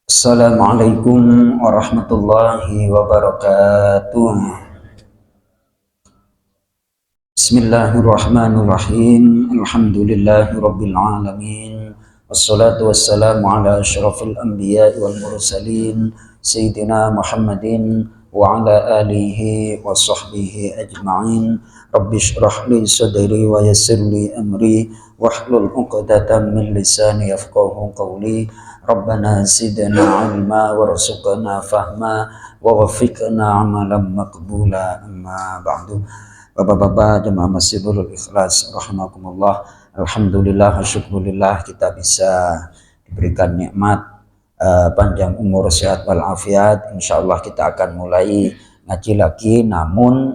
Assalamualaikum warahmatullahi wabarakatuh. Bismillahirrahmanirrahim. Alhamdulillahirabbil alamin. Wassalatu wassalamu ala asyrafil anbiya'i wal mursalin sayyidina Muhammadin wa ala alihi wa sahbihi ajma'in. Rabbi shrah li sadri wa yassir li amri wahlul 'uqdatam min lisani yafqahu qawli. Rabbana zidna ilma warzuqna fahma wa waffiqna amalan maqbula, amma ba'du. Bapak-bapak jemaah Masjidul Ikhlas rahimakumullah, alhamdulillah syukurillah kita bisa diberikan nikmat panjang umur, sehat walafiat. Insyaallah kita akan mulai ngaji lagi, namun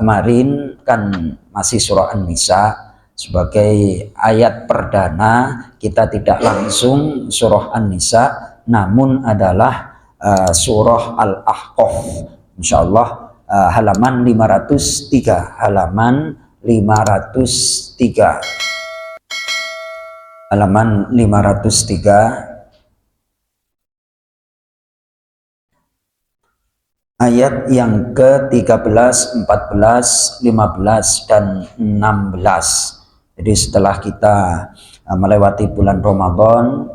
kemarin kan masih surah An-Nisa sebagai ayat perdana. Kita tidak langsung surah An-Nisa, namun adalah surah Al-Ahqaf. Insyaallah halaman 503, halaman 503, halaman 503, ayat yang ke-13, 14, 15, dan 16. Jadi setelah kita melewati bulan Ramadan,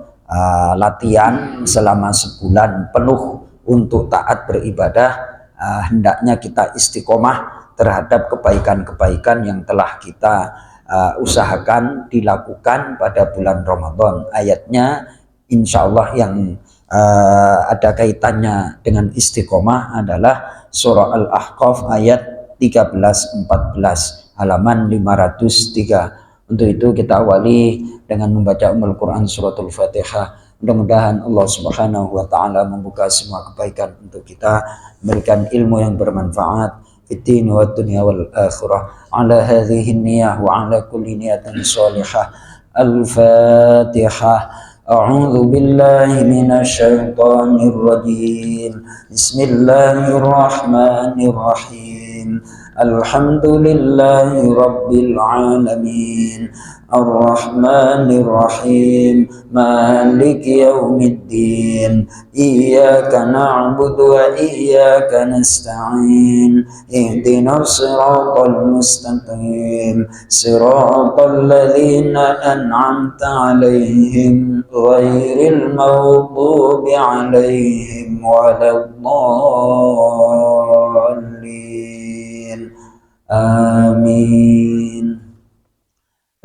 latihan selama sebulan penuh untuk taat beribadah, hendaknya kita istiqomah terhadap kebaikan-kebaikan yang telah kita usahakan dilakukan pada bulan Ramadan. Ayatnya insya Allah yang ada kaitannya dengan istiqomah adalah surah Al-Ahqaf ayat 13-14, halaman 503. Untuk itu kita awali dengan membaca Ummul Quran suratul Fatihah. Mudah-mudahan Allah Subhanahu wa taala membuka semua kebaikan untuk kita, memberikan ilmu yang bermanfaat fid din wa dunya wal akhirah. Ala hadhihi niyyah wa ala kulli niyatin shalihah. Al-Fatihah. A'udzu billahi minasy syaithanir rajim. Bismillahirrahmanirrahim. Alhamdulillahi rabbil alamin. Ar-Rahmanir Rahim. Maliki yaumiddin. Iyyaka na'budu wa iyyaka nasta'in. Ihdinas siratal mustaqim. Siratal ladzina an'amta 'alaihim ghairil maghdubi 'alaihim waladdallin. Amin.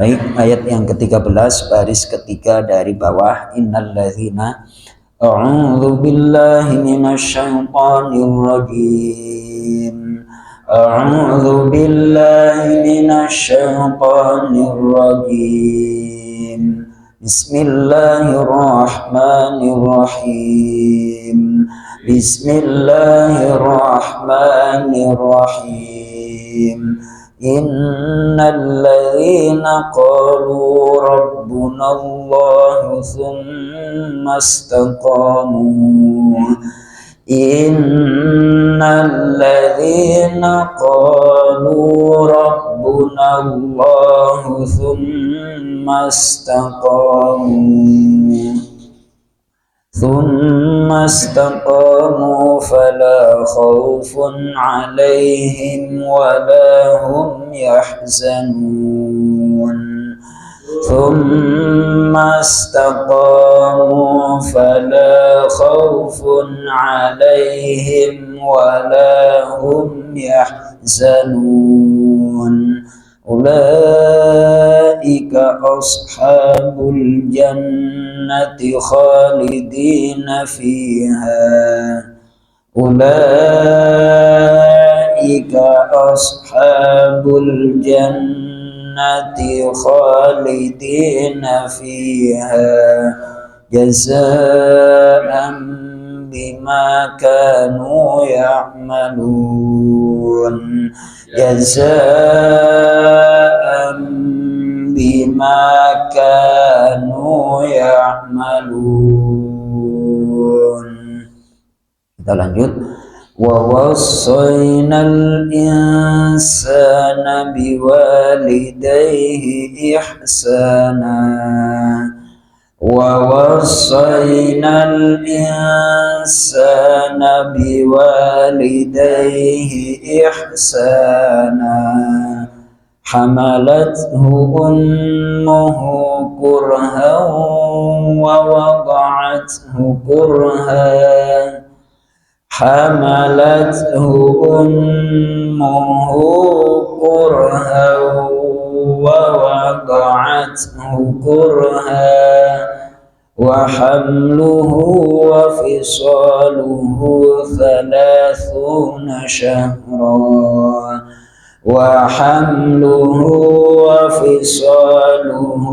Baik, ayat yang ke-13 baris ketiga dari bawah. Innalladzina, a'udzu billahi minasy syaithanir rajim. A'udzu billahi minasy syaithanir rajim. Bismillahirrahmanirrahim. Bismillahirrahmanirrahim. Innal ladzina qalu rabbunallahu tsumma istaqamu. Innal ladzina qalu rabbunallahu tsumma istaqamu. ثم استقاموا فلا خوف عليهم ولا هم يحزنون. ثم استقاموا فلا خوف عليهم ولا هم يحزنون. Ulaika ashabul jannati khalidina fiha. Ulaika ashabul jannati khalidina fiha jazaa'an bima kanu ya'malun. Jazaa'an bima kanu ya'malun. Kita lanjut. Wa wassaynal insana biwalidayhi ihsana. ووصينا الإنسان بوالديه إحسانا حملته أمه كرها ووضعته كرها حملته أمه كرها ووضعته كرها وحمله وفصاله 30 شهرا وحمله وفصاله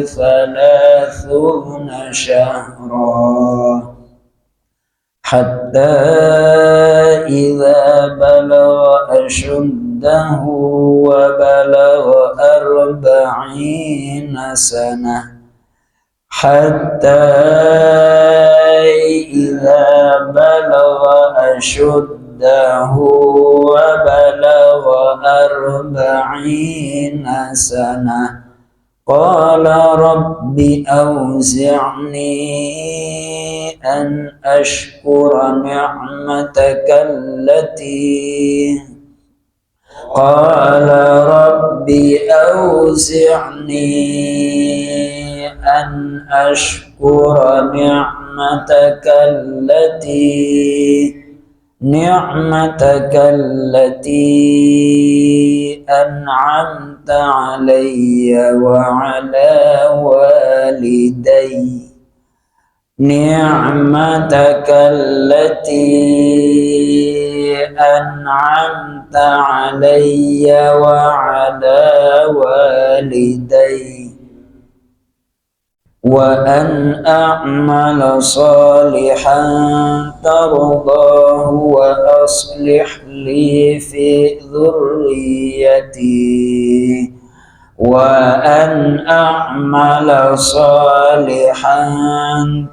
30 شهرا حتى إذا بلغ أشده وبلغ 40 سنة حتى إذا بلغ أشده وبلغ 40 سنة قال رب أوزعني أن أشكر نعمتك التي قال رب أوزعني أن أشكر نعمتك التي أنعمت علي وعلى والدي نعمتك التي أنعمت علي وعلى والدي وأن أعمل صالحا ترضاه وأصلح لي في ذريتي وأن أعمل صالحا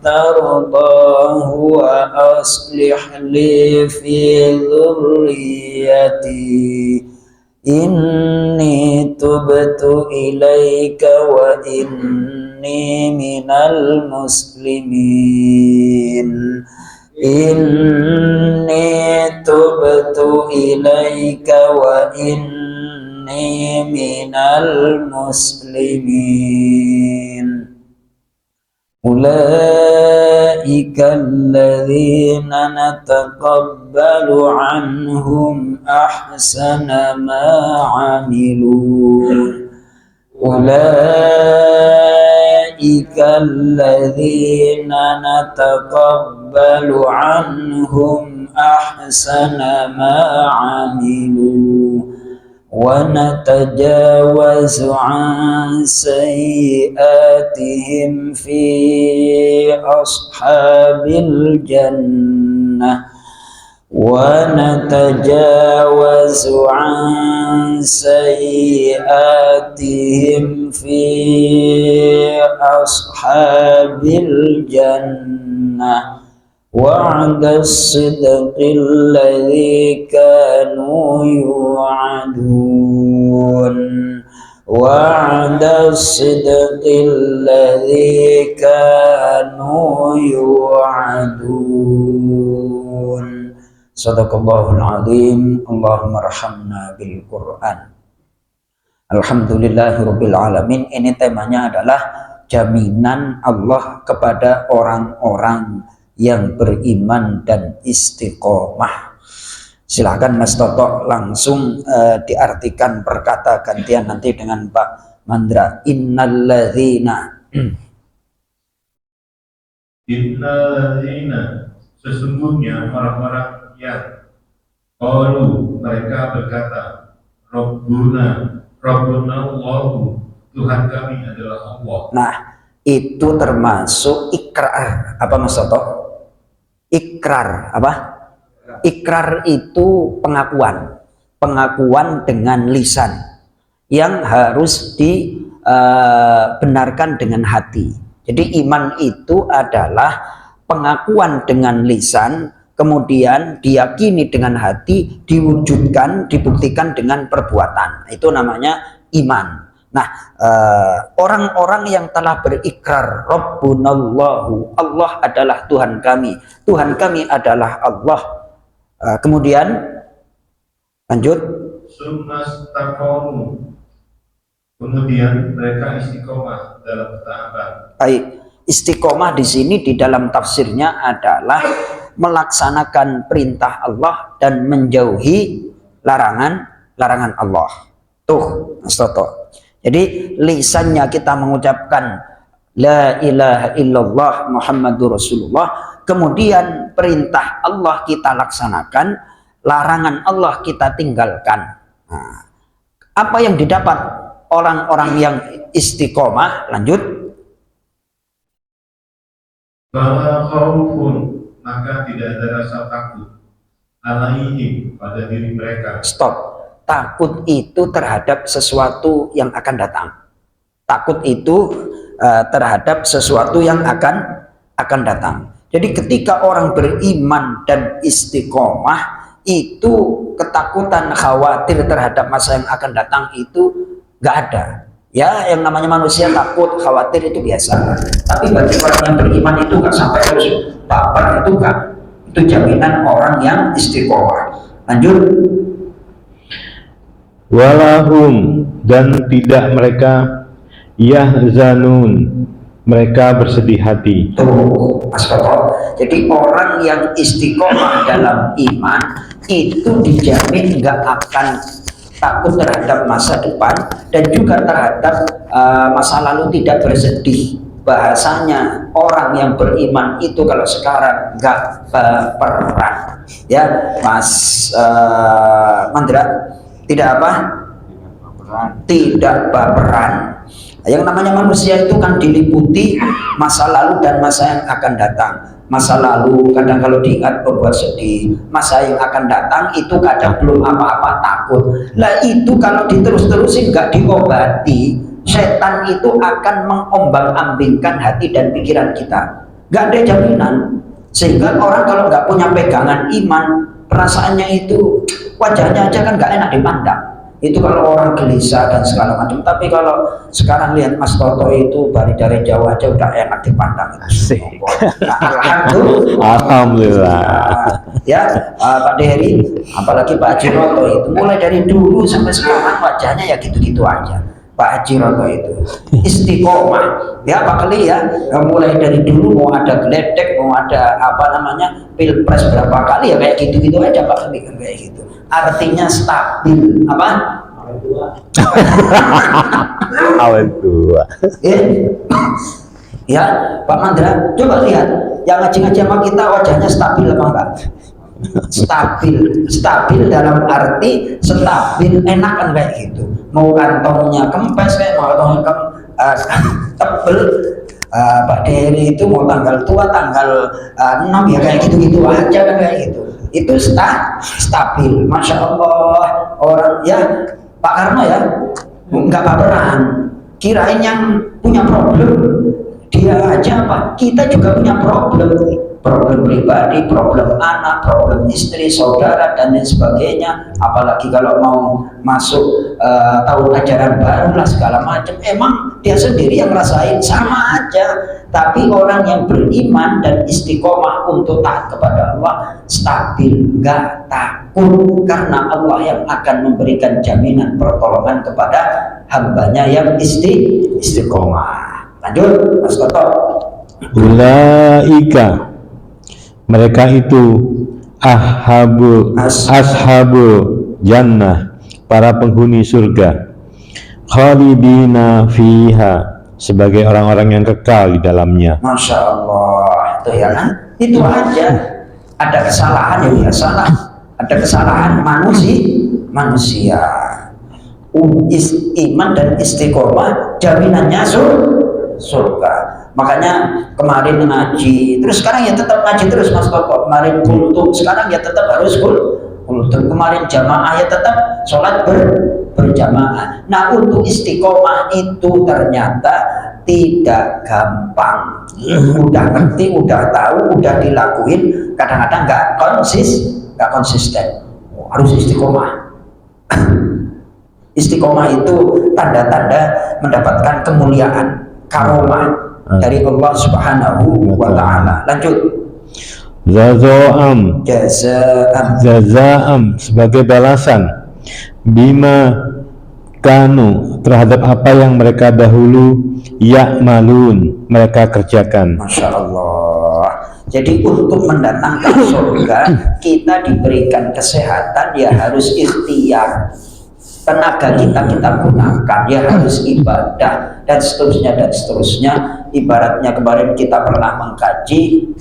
ترضاه وأصلح لي في ذريتي إني تبت إليك وإني من المسلمين إني تبت إليك وإني من المسلمين أولئك الذين نتقبل عنهم أحسن ما عملوا أولئك الذين نتقبل عنهم أحسن ما عملوا ونتجاوز عن سيئاتهم في أصحاب الجنة ونتجاوز عن سيئاتهم في أصحاب الجنة وعد الصدق الذي كانوا يوعدون وعد الصدق الذي كانوا يوعدون. Sadaqallahul azim. Allahumma arhamna bil Qur'an. Alhamdulillahirabbil alamin. Ini temanya adalah jaminan Allah kepada orang-orang yang beriman dan istiqomah. Silakan Mas Toto langsung diartikan perkata gantian nanti dengan Pak Mandra. Innalladzina sesungguhnya orang-orang yang qalu mereka berkata Rabbuna Allahu Tuhan kami adalah Allah. Nah, itu termasuk ikrar. Apa Mas Toto? Ikrar apa? Ikrar itu pengakuan dengan lisan yang harus dibenarkan dengan hati. Jadi iman itu adalah pengakuan dengan lisan, kemudian diyakini dengan hati, diwujudkan, dibuktikan dengan perbuatan. Itu namanya iman. Nah, orang-orang yang telah berikrar Rabbunallahu, Allah adalah Tuhan kami adalah Allah. Kemudian lanjut. Summas taqamu. Kemudian mereka istiqomah dalam ketaatan. Baik, istiqomah di sini di dalam tafsirnya adalah melaksanakan perintah Allah dan menjauhi larangan Allah. Tuh, Mas Toto. Jadi lisannya kita mengucapkan la ilaha illallah Muhammadur Rasulullah, kemudian perintah Allah kita laksanakan, larangan Allah kita tinggalkan. Nah, apa yang didapat orang-orang yang istiqomah? Lanjut. Bahwa khaufun, maka tidak ada rasa takut alaihim, pada diri mereka. Stop. Takut itu terhadap sesuatu yang akan datang. Takut itu terhadap sesuatu yang akan datang. Jadi ketika orang beriman dan istiqomah, itu ketakutan, khawatir terhadap masa yang akan datang itu nggak ada. Ya, yang namanya manusia takut, khawatir itu biasa. Tapi bagi orang yang beriman itu nggak sampai harus baper, itu nggak. Itu jaminan orang yang istiqomah. Lanjut. Walahum, dan tidak mereka yahzanun, mereka bersedih hati. Tuh, Mas Toto. Jadi orang yang istiqomah dalam iman itu dijamin nggak akan takut terhadap masa depan dan juga terhadap masa lalu, tidak bersedih. Bahasanya orang yang beriman itu kalau sekarang nggak baperan, ya Mas Mandra, tidak apa? Tidak baperan. Yang namanya manusia itu kan diliputi masa lalu dan masa yang akan datang. Masa lalu kadang kalau diingat berbuat sedih, masa yang akan datang itu kadang belum apa-apa takut. Lah itu kalau diterus-terusin nggak diobati, setan itu akan mengombang-ambingkan hati dan pikiran kita. Nggak ada jaminan. Sehingga orang kalau nggak punya pegangan iman, perasaannya itu wajahnya aja kan nggak enak dipandang. Itu kalau orang gelisah dan segala macam. Tapi kalau sekarang lihat Mas Toto itu dari jauh aja udah enak dipandang. Asik. Nah, Alhamdulillah. Ya, Pak Dery, apalagi Pak Haji Roto itu mulai dari dulu sampai sekarang wajahnya ya gitu-gitu aja. Pak Haji Roto itu istiqomah, ya Pak Keli ya, mulai dari dulu mau ada geledek, mau ada apa namanya pilpres berapa kali ya kayak gitu-gitu aja Pak Keli kan kayak gitu. Artinya stabil, apa? Awal tua. Ya, Pak Mandra, coba lihat yang ngaji-ngaji sama kita wajahnya stabil apa enggak? Stabil dalam arti stabil, enak kan kayak gitu. Mau kantongnya kempes kayak mau kantongnya tebel. Pak Dery itu mau tanggal tua tanggal 6 ya kayak gitu-gitu aja kan kayak gitu. Itu stabil, Masya Allah. Orang ya Pak Karno ya nggak baperan, kirain yang punya problem dia aja apa, kita juga punya problem pribadi, problem anak, problem istri, saudara dan lain sebagainya. Apalagi kalau mau masuk tahun ajaran baru lah segala macam, emang dia sendiri yang ngerasain sama aja. Tapi orang yang beriman dan istiqomah untuk taat kepada Allah stabil, nggak takut, karena Allah yang akan memberikan jaminan pertolongan kepada hambanya yang istiqomah. Lanjut Mas Toto. Ulaika, mereka itu ashabul jannah, para penghuni surga, khalidina fiha, sebagai orang-orang yang kekal di dalamnya. Masya Allah, itu ya kan? Itu aja. Ada kesalahan ya salah, ada kesalahan manusia. Iman dan istiqomah jaminannya surga. Makanya kemarin ngaji, terus sekarang ya tetap ngaji terus Mas Toto. Kemarin kultum, sekarang ya tetap harus kultum. Kemarin jamaah ya tetap sholat berjamaah. Nah untuk istiqomah itu ternyata tidak gampang. Udah ngerti, udah tahu, udah dilakuin, kadang-kadang nggak konsisten. Harus istiqomah. Istiqomah itu tanda-tanda mendapatkan kemuliaan, karomah dari Allah Subhanahu wa taala. Lanjut. Jazaa'am sebagai balasan bima kanu terhadap apa yang mereka dahulu ya'malun mereka kerjakan. Masya Allah. Jadi untuk mendatangkan surga kita diberikan kesehatan, ya harus ikhtiar. Tenaga kita gunakan, ya harus ibadah dan seterusnya dan seterusnya. Ibaratnya kemarin kita pernah mengkaji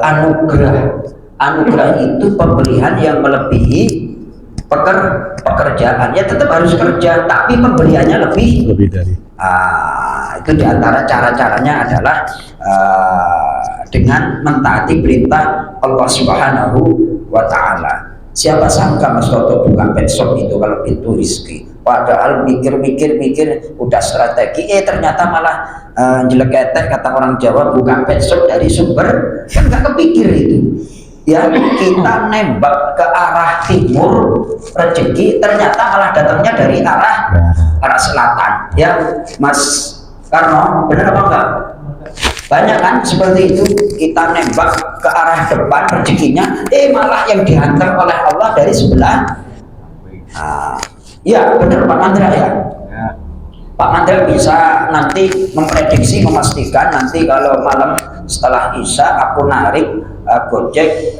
anugerah. Anugerah itu pemberian yang melebihi pekerjaan. Ya tetap harus kerja, tapi pemberiannya lebih dari. Itu diantara cara-caranya adalah dengan mentaati perintah Allah Subhanahu wa taala. Siapa sangka Mas Toto buka pet shop itu kalau pintu rizki, padahal mikir udah strategi, ternyata malah jelek-etek, kata orang Jawa, buka pet shop dari sumber, kan nggak kepikir itu. Ya, kita nembak ke arah timur rezeki, ternyata malah datangnya dari arah selatan. Ya Mas Karno, benar apa enggak? Banyak kan seperti itu, kita nembak ke arah depan rezekinya, malah yang dihantar oleh Allah dari sebelah. Ya benar Pak Mandra ya. Pak Mandra bisa nanti memprediksi, memastikan nanti kalau malam setelah Isya aku narik Gojek,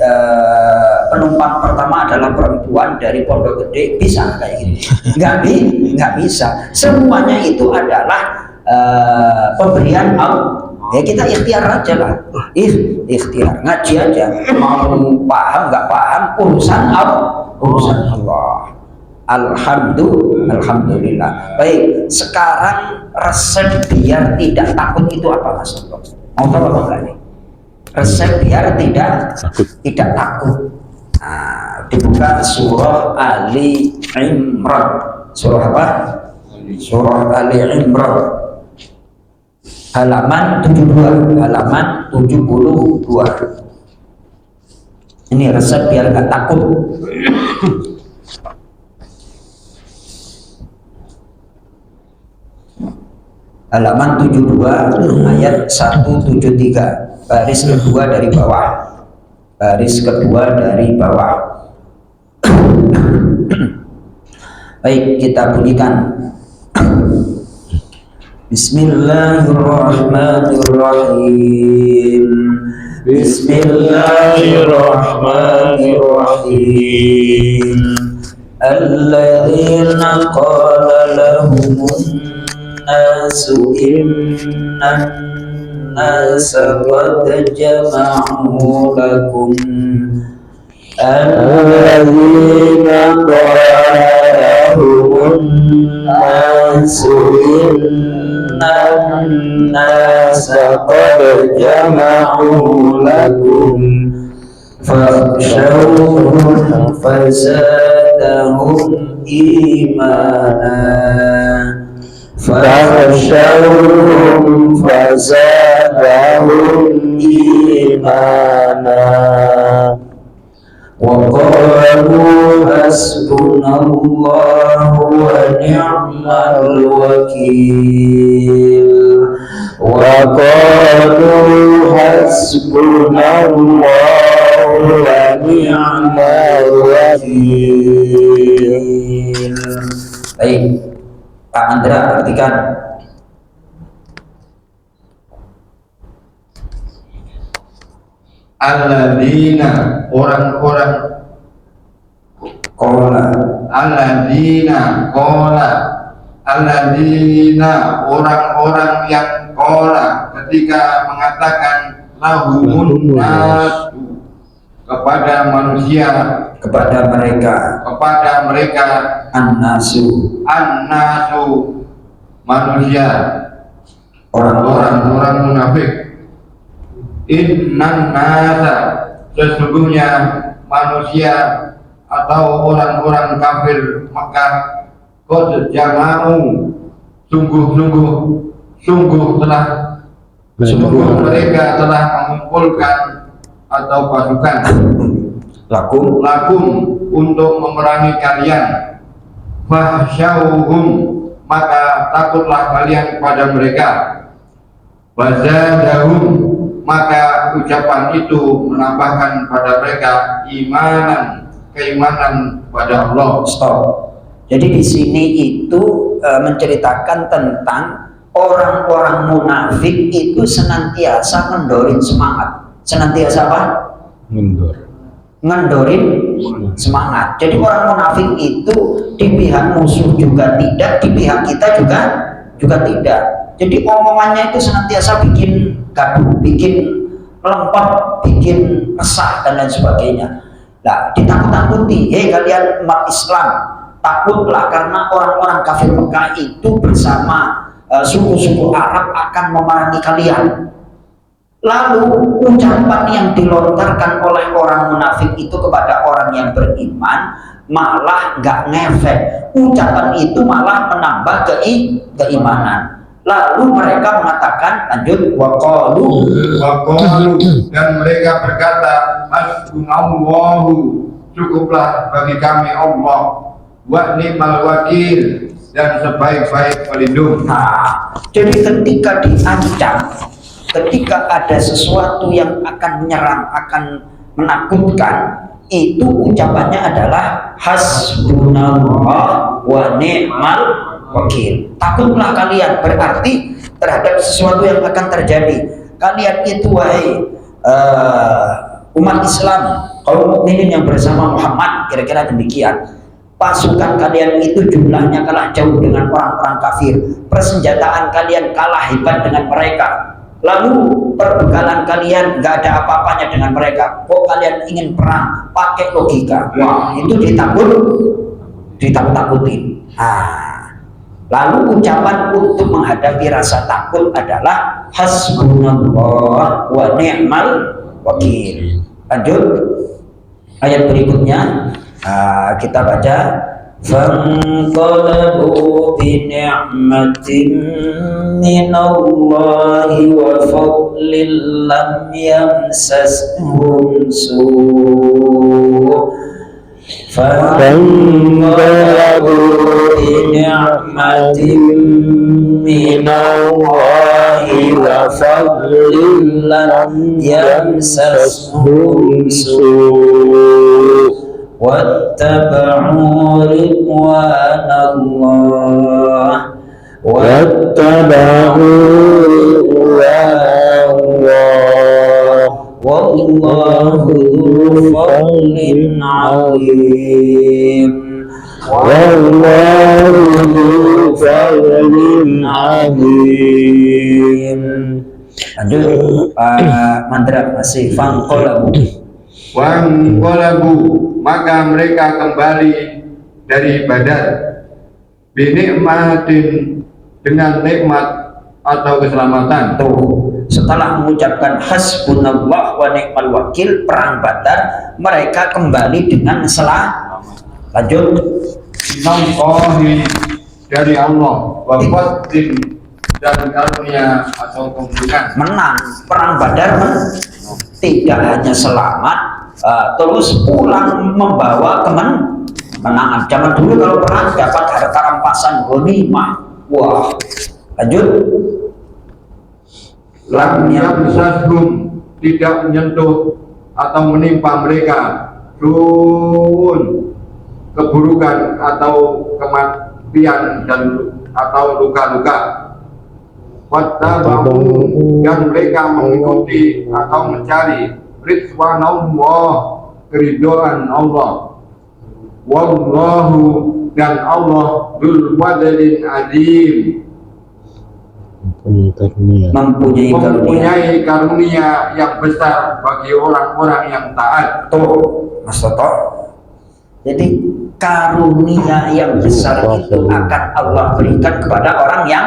penumpang pertama adalah perempuan dari Pondok Gede, bisa kayak gitu? Nggak bisa. Semuanya itu adalah pemberian Allah. Ya kita ikhtiar aja lah, ikhtiar, ngaji aja, mau paham nggak paham urusan Allah. Alhamdulillah. Baik, sekarang resep biar tidak takut itu apa Mas Toto? Mau tahu apa enggak nih? Resep biar tidak takut. Dibuka surah Ali Imran. Surah apa? Surah Ali Imran. Halaman 72. Ini resep biar nggak takut. Halaman 72 ayat 173, baris kedua dari bawah. Baik, kita bunyikan. Bismillahirrahmanirrahim. Bismillahirrahmanirrahim. Alladzina qala lahumun nasu innan nasa qad jama'u lakum. Alladzina qala lahumun nasu innan nasa qad jama'u lakum fakhshawhum fazadahum imana. Fakhshawhum fazadahum imana. Wa qalu hasbunallahu wa ni'mal wakil. Wa qalu hasbunallahu wa ni'mal wakil. Baik, Pak Andra, perhatikan. Alladzina, orang-orang, Qala, alladzina qala, alladzina, orang-orang yang qala, ketika mengatakan lahumun nasu, kepada manusia, kepada mereka, annasu, manusia, orang-orang munafik. Innan nasa, sesungguhnya manusia atau orang-orang kafir Makkah, qad jama'u, sungguh mereka telah mengumpulkan atau pasukan lakum untuk memerangi kalian. Fahsyauhum, maka takutlah kalian kepada mereka. Wazadahum, maka ucapan itu menambahkan pada mereka keimanan pada Allah. Stop. Jadi di sini itu menceritakan tentang orang-orang munafik itu senantiasa ngendorin semangat. Senantiasa apa? Ngendorin semangat. Jadi orang munafik itu di pihak musuh juga tidak, di pihak kita juga tidak. Jadi omongannya itu senantiasa bikin gaduh, bikin lempar, bikin resah dan lain sebagainya. Nah, ditakut-takuti, hei kalian umat Islam, takutlah karena orang-orang kafir Mekah itu bersama suku-suku Arab akan memerangi kalian. Lalu ucapan yang dilontarkan oleh orang munafik itu kepada orang yang beriman malah nggak ngefek. Ucapan itu malah menambah keimanan. Lalu mereka mengatakan, lanjut, waqalu, dan mereka berkata, hasbunallahu, cukuplah bagi kami Allah, wa ni'mal wakil, dan sebaik-baik pelindung. Nah, jadi ketika diancam, ketika ada sesuatu yang akan menyerang, akan menakutkan, itu ucapannya adalah hasbunallah wa ni'mal wakil. Takutlah kalian, berarti terhadap sesuatu yang akan terjadi. Kalian itu wahai umat Islam, kaum mukminin yang bersama Muhammad, kira-kira demikian. Pasukan kalian itu jumlahnya kalah jauh dengan orang-orang kafir. Persenjataan kalian kalah hebat dengan mereka. Lalu perbekalan kalian nggak ada apa-apanya dengan mereka. Kok kalian ingin perang pakai logika? Wah, itu ditakut-takutin. Lalu ucapan untuk menghadapi rasa takut adalah hasbunallah wa ni'mal wakil. Lanjut ayat berikutnya, kita baca. Fanqalabu bi ni'matin minallahi wa fadlin lam yamsashum su'. فانقلبوا بنعمة من الله وفضل لم يمسسهم سوء واتبعوا رضوان الله والله ذو فضل عظيم Lanjut Mandra masih fanqalabu, maka mereka kembali dari Badar binikmatin, dengan nikmat atau keselamatan. Tuh, setelah mengucapkan hasbunallah wa ni'mal wakil, perang Badar, mereka kembali dengan selamat. Lanjut, Minallahi, dari Allah, wa fadlin, dan karunia atau kemuliaan. menang perang Badar, tidak hanya selamat, terus pulang membawa kemenangan. Zaman dulu kalau perang dapat harta rampasan ghanimah. Wah, lanjut. Lam yamsashum, tidak menyentuh atau menimpa mereka su'un, keburukan atau kematian atau luka-luka. Wattaba'u, dan mereka mengikuti atau mencari ridwanallah, keridhaan Allah. Wallahu, dan Allah dzul fadlin azim, mempunyai karunia yang besar bagi orang-orang yang taat. Tuh, Mas Toto. Jadi karunia yang besar itu akan Allah berikan kepada orang yang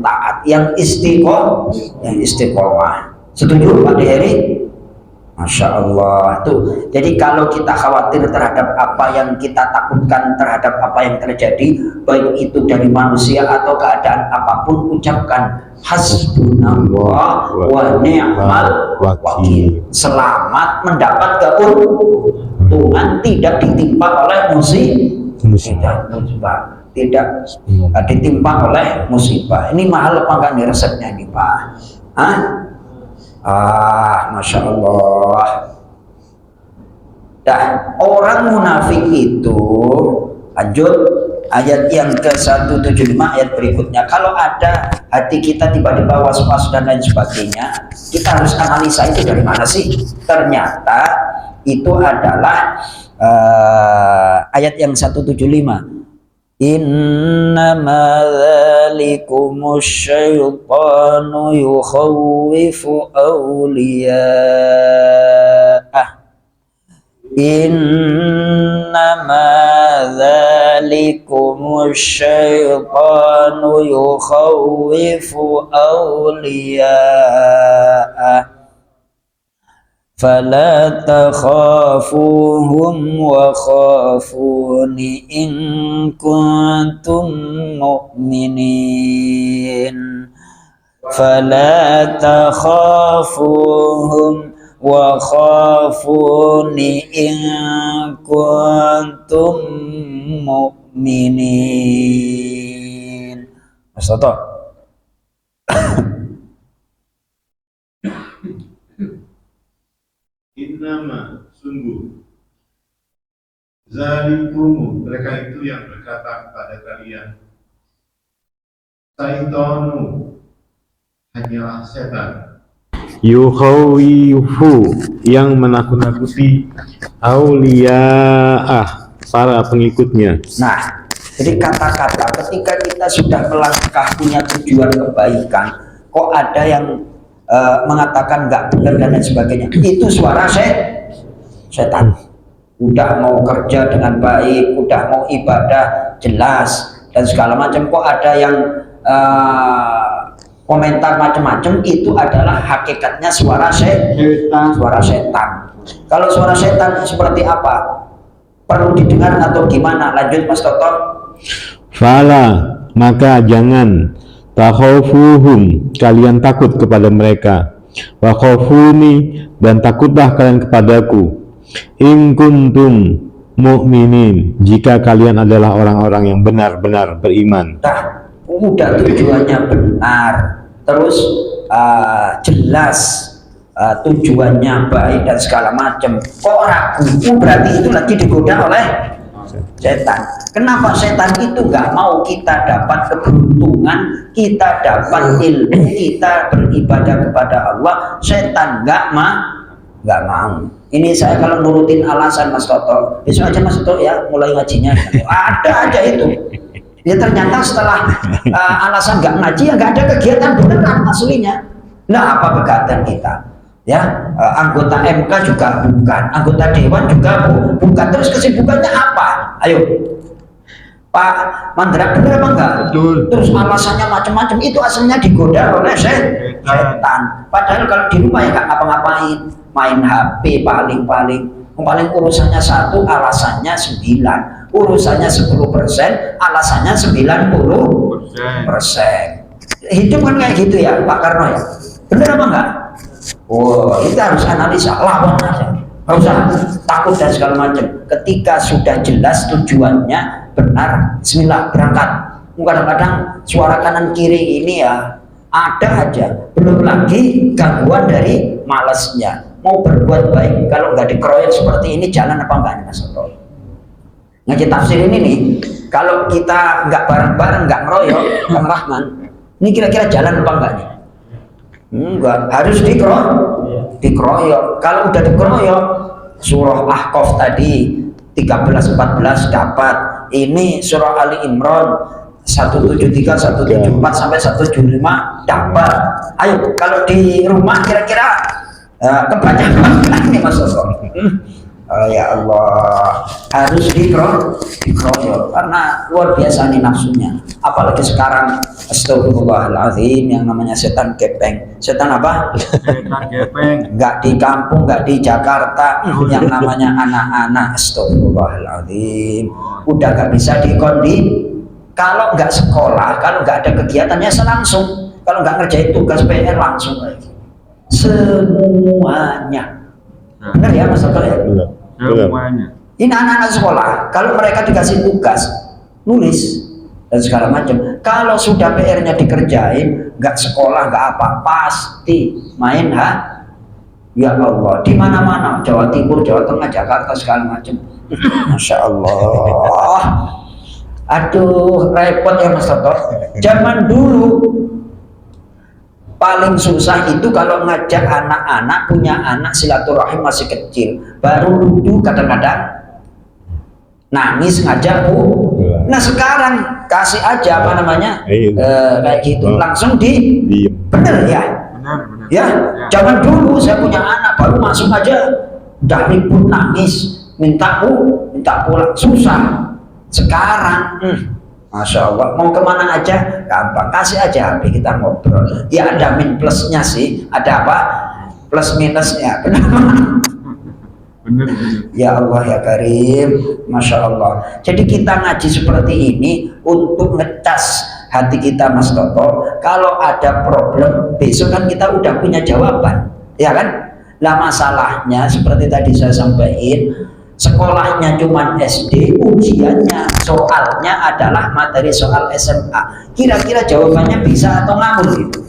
taat, yang istiqomah. Setuju Pak Heri? Masya Allah. Tuh, jadi kalau kita khawatir terhadap apa yang kita takutkan, terhadap apa yang terjadi, baik itu dari manusia atau keadaan apapun, ucapkan hasbunallah wa ni'mal wakil. Selamat mendapat keuntungan, tidak ditimpa oleh tidak musibah, tidak ditimpa oleh musibah. Ini mahal apa enggak nih resepnya nih Pak? Masya Allah. Dah, orang munafik itu, lanjut ayat yang ke-175 ayat berikutnya. Kalau ada hati kita tiba-tiba was-was dan lain sebagainya, kita harus analisa itu dari mana sih? Ternyata itu adalah ayat yang 175. Innama dzalikumus syaitanu yukhawwifu awliya'ah. Innama dzalikumus syaitanu yukhawwifu awliya'ah. Fala takhafuhum wa khafuni in kuntum mu'minin. Fala takhafuhum wa khafuni in kuntum mu'minin. Mas Toto. Innama sungguh zalikumu, mereka itu yang berkata kepada kalian, syaitanu hanyalah setan, Yukhawifu, yang menakut-nakuti, auliya'ah, para pengikutnya. Nah, jadi kata-kata ketika kita sudah melangkah punya tujuan kebaikan, kok ada yang mengatakan nggak benar dan lain sebagainya, itu suara setan. Udah mau kerja dengan baik, udah mau ibadah jelas dan segala macam, kok ada yang komentar macam-macam, itu adalah hakikatnya suara setan. Suara setan. Kalau suara setan seperti apa? Perlu didengar atau gimana? Lanjut Mas Toto. Fala, maka jangan, takhafuhum, kalian takut kepada mereka, wa khafuni, dan takutlah kalian kepadaku, in kuntum mu'minin, jika kalian adalah orang-orang yang benar-benar beriman. Nah, udah tujuannya benar, terus jelas tujuannya baik dan segala macam, kok ragu, berarti itu lagi digoda oleh setan. Kenapa setan itu nggak mau kita dapat keberuntungan, kita dapat ilmu, kita beribadah kepada Allah? Setan nggak mau. Ini saya kalau nurutin alasan Mas Toto, besok aja Mas Toto ya mulai ngajinya. Ada aja itu. Ya ternyata setelah alasan nggak ngaji, ya nggak ada kegiatan beneran aslinya. Nah, apa kegiatan kita? Ya, anggota MK juga bukan, anggota Dewan juga bukan. Terus kesibukannya apa? Ayo, Pak Mandra, benar apa enggak? Betul. Terus alasannya macam-macam, itu asalnya digoda oleh setan. Padahal kalau di rumah ya nggak ngapa-ngapain, main HP paling urusannya 1, alasannya 9, urusannya 10%, alasannya 90%. Hidup kan kayak gitu ya Pak Karno ya, bener apa enggak? Oh, kita harus analisa, lawan aja, nggak usah takut dan segala macam. Ketika sudah jelas tujuannya benar, bismillah, berangkat. Kadang-kadang suara kanan kiri ini ya ada aja, belum lagi gangguan dari malasnya. Mau berbuat baik, kalau nggak dikeroyok seperti ini, jalan apa enggak nih Mas Toto? Ngaji tafsir ini nih, kalau kita nggak bareng-bareng, nggak ngeroyok, Kang Rahman, ini kira-kira jalan apa enggak nih? Enggak, harus dikeroyok. Kalau udah dikeroyok, surah Ahqaf tadi 13-14 dapat. Ini surah Ali Imran 173, 174 sampai 175 dapat. Ayo, kalau di rumah kira-kira kebanyakan ini Mas Toto. Ya Allah, harus dikeroyok karena luar biasa nih nafsunya. Apalagi sekarang, astagfirullahaladzim, yang namanya setan gepeng. Setan apa? Setan gepeng. Nggak di kampung, nggak di Jakarta, yang namanya anak-anak, astagfirullahaladzim, udah nggak bisa dikondi. Kalau nggak sekolah, kalau nggak ada kegiatannya langsung, kalau nggak ngerjain tugas PR langsung lagi. Semuanya. Benar ya Mas Toto ya? Semuanya. Ini anak-anak sekolah, kalau mereka dikasih tugas, nulis dan segala macam. Kalau sudah PR-nya dikerjain, nggak sekolah, nggak apa, pasti main ya Allah, di mana-mana, Jawa Timur, Jawa Tengah, Jakarta, segala macam. Masya Allah. Aduh, repot ya Mas Toto. Zaman dulu paling susah itu kalau ngajak anak-anak, punya anak silaturahim masih kecil, baru lucu kadang-kadang nangis ngajak Bu. Nah sekarang kasih aja apa namanya kayak gitu langsung bener ya. Ya, zaman dulu saya punya anak baru masuk aja udah ribut nangis minta pulang susah. Sekarang Masya Allah, mau kemana aja gampang, kasih aja HP kita ngobrol. Ya ada min plusnya sih, ada apa plus minusnya. Benar. Ya Allah ya Karim, Masya Allah. Jadi kita ngaji seperti ini untuk ngecas hati kita Mas Toto. Kalau ada problem besok kan kita udah punya jawaban, ya kan? Lah masalahnya seperti tadi saya sampaikan, sekolahnya cuma SD, ujiannya soalnya adalah materi soal SMA. Kira-kira jawabannya bisa atau ngawur gitu.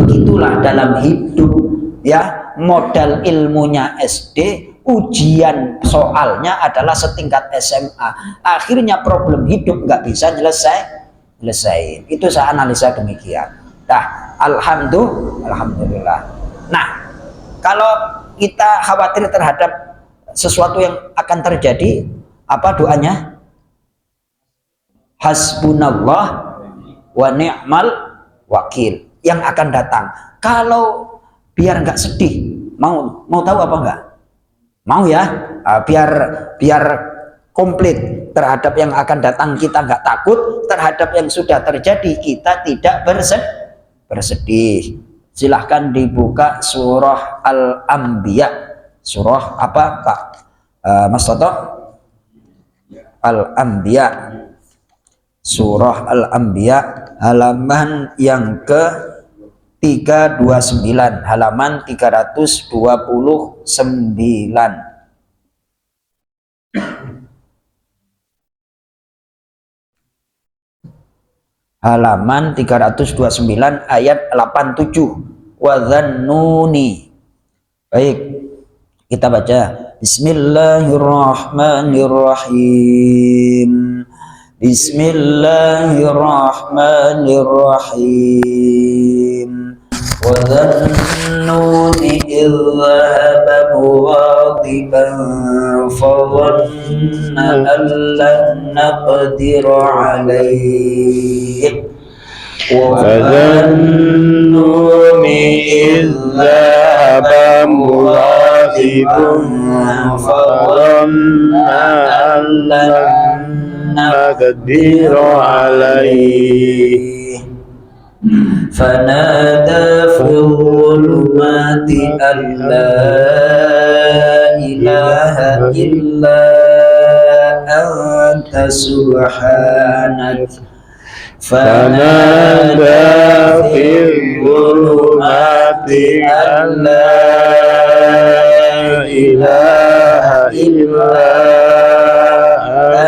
Begitulah dalam hidup ya. Modal ilmunya SD, ujian soalnya adalah setingkat SMA. Akhirnya problem hidup nggak bisa selesai. Itu saya analisa demikian. Nah, alhamdulillah. Nah, kalau kita khawatir terhadap sesuatu yang akan terjadi, apa doanya? Hasbunallah wa ni'mal wakil yang akan datang. Kalau biar nggak sedih, mau tahu apa enggak? Mau ya, biar komplit terhadap yang akan datang, kita nggak takut, terhadap yang sudah terjadi kita tidak bersedih. Silahkan dibuka surah Al-Anbiya. Surah apa Kak Mas Toto? Al-Anbiya. Surah Al-Anbiya halaman yang ke 329, halaman 329. Halaman 329 ayat 87. Wadhannuni. Baik, kita baca. Bismillahirrahmanirrahim. Bismillahirrahmanirrahim. وَذَنُّونِ إِذْ ذَهَبَ مُغَاضِبًا فَظَنَّ أَن لَّن نَّقْدِرَ عَلَيْهِ وَذَنُّونِ إِذْ ذَهَبَ مُغَاضِبًا فَظَنَّ أَن لَّن نَّقْدِرَ عَلَيْهِ فنادى في الظلمات أن لا إله إلا أنت سبحانك فنادى في الظلمات أن لا إله إلا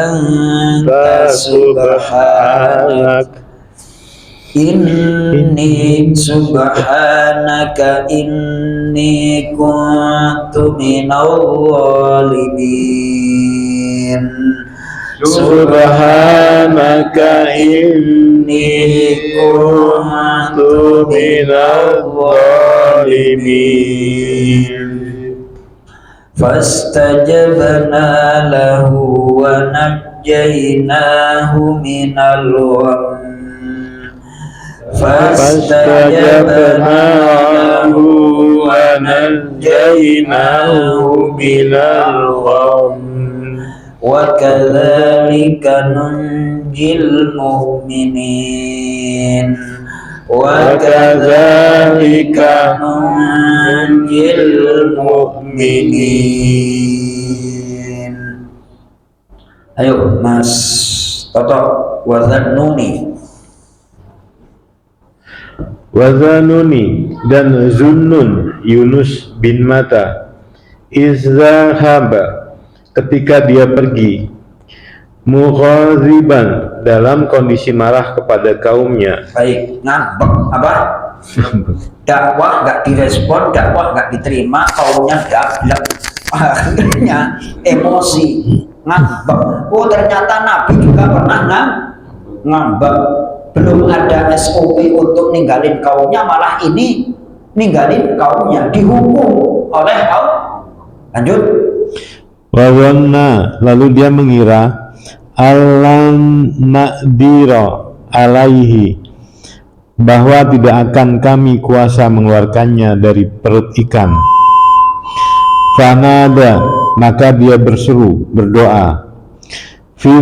أنت سبحانك Inni subhanaka inni kuntu minal zalimin. Subhanaka inni kuntu minal zalimin. Fastajabna lahu wa najjaynahu minal gham. فاستجبنا له ونجيناه من الغم وكذلك ننجي المؤمنين وكذلك ننجي المؤمنين. Ayo Mas Toto, Wadhannuni. Wazanuni dan Zunnun Yunus bin Matta izahaba ketika dia pergi, mughaziban, dalam kondisi marah kepada kaumnya. Baik, ngambek apa? Dakwah nggak direspon, dakwah nggak diterima, kaumnya dablek. Akhirnya emosi, ngambek. Oh ternyata Nabi juga pernah ngambek. Belum ada SOP untuk ninggalin kaumnya, malah ini ninggalin kaumnya, dihukum oleh kaum. Lanjut. Wazanna, lalu dia mengira alam naqdira alaihi, bahwa tidak akan kami kuasa mengeluarkannya dari perut ikan. Fanada, maka dia berseru, berdoa, fi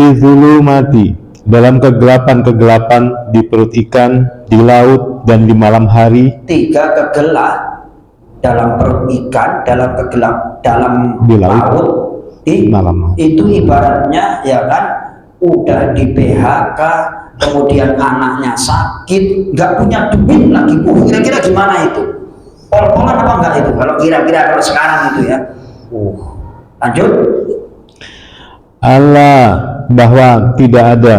dzulumati, dalam kegelapan-kegelapan di perut ikan, di laut dan di malam hari. 3 kegelap dalam perut ikan, dalam kegelap dalam Di laut, laut, di malam. itu ibaratnya ya kan udah di PHK, kemudian anaknya sakit, nggak punya duit lagi. Kira-kira gimana itu? Pol-polan apa enggak itu? Kalau kira-kira kalau sekarang itu ya. Lanjut. Allah, bahwa tidak ada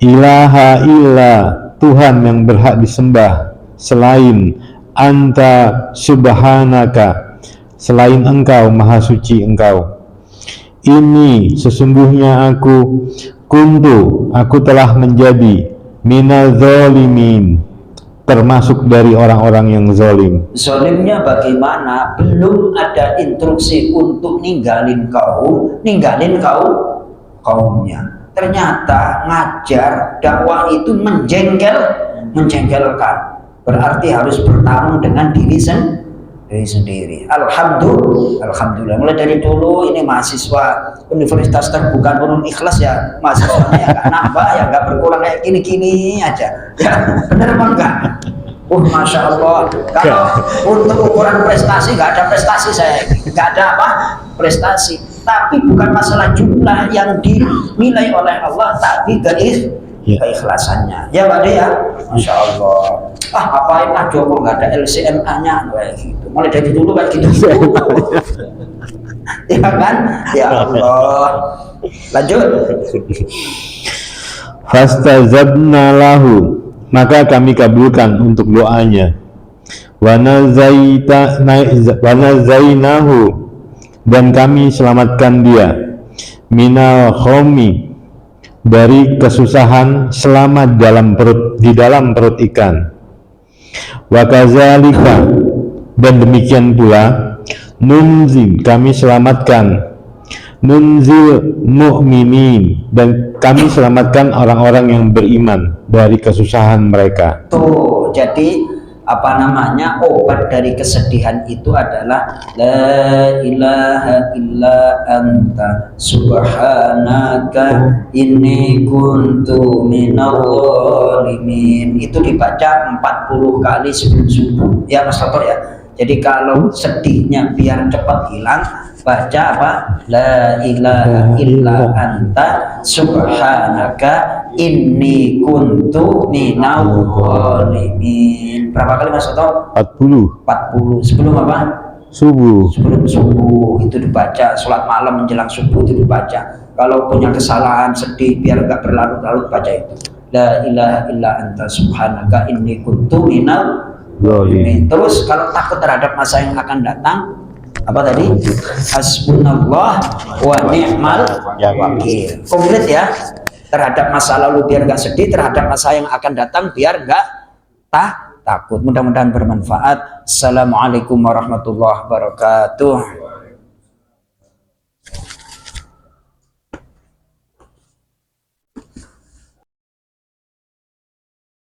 ilaha illa, Tuhan yang berhak disembah selain anta subhanaka, selain engkau, maha suci engkau. Ini sesungguhnya aku telah menjadi minal zalimin, termasuk dari orang-orang yang zalim. Zalimnya bagaimana? Belum ada instruksi untuk ninggalin kaumnya. Ternyata ngajar dakwah itu menjengkelkan. Berarti harus bertarung dengan diri sendiri. Alhamdulillah. Mulai dari dulu ini mahasiswa Universitas Terbuka Nurul Ikhlas ya, mahasiswanya ya nggak nambah, ya nggak berkurang, kayak gini-gini aja. Ya benar apa enggak? Masya Allah. Kalau untuk ukuran prestasi nggak ada prestasi saya, nggak ada apa prestasi. Tapi bukan masalah jumlah yang dinilai oleh Allah, tapi keikhlasannya. Ya Pak De ya, Masya Allah. Apain lah Joko, nggak ada LCMA-nya kayak gitu. Mulai dari dulu kayak gitu. Ya kan? Ya Allah. Lanjut. Fastazabna lahu, maka kami kabulkan untuk doanya. Wa nazainahu, dan kami selamatkan dia. Minal khomi, dari kesusahan, selamat di dalam perut ikan. Wa kadzalika, dan demikian pula, nunzil, kami selamatkan, nunzil mu'minin, dan kami selamatkan orang-orang yang beriman dari kesusahan mereka. Tuh, jadi obat dari kesedihan itu adalah la ilaha illa anta subhanaka inni kuntu minal zalimin. Itu dibaca 40 kali sebelum subuh ya Mas Toto ya. Jadi kalau sedihnya biar cepat hilang, baca apa? La ilaha illa anta subhanaka inni kuntu minal zalimin. Berapa kali Mas Toto? 40. Sebelum apa? Subuh. Sebelum subuh itu dibaca, sholat malam menjelang subuh itu dibaca. Kalau punya kesalahan sedih biar enggak berlarut-larut, baca itu. La ilaha illa anta subhanaka inni kuntu minal zalimin. Terus kalau takut terhadap masa yang akan datang, apa tadi? Hasbunallah wa ni'mal wakil. Komplit ya. Terhadap masa lalu biar enggak sedih, terhadap masa yang akan datang biar enggak takut. Mudah-mudahan bermanfaat. Assalamualaikum warahmatullahi wabarakatuh.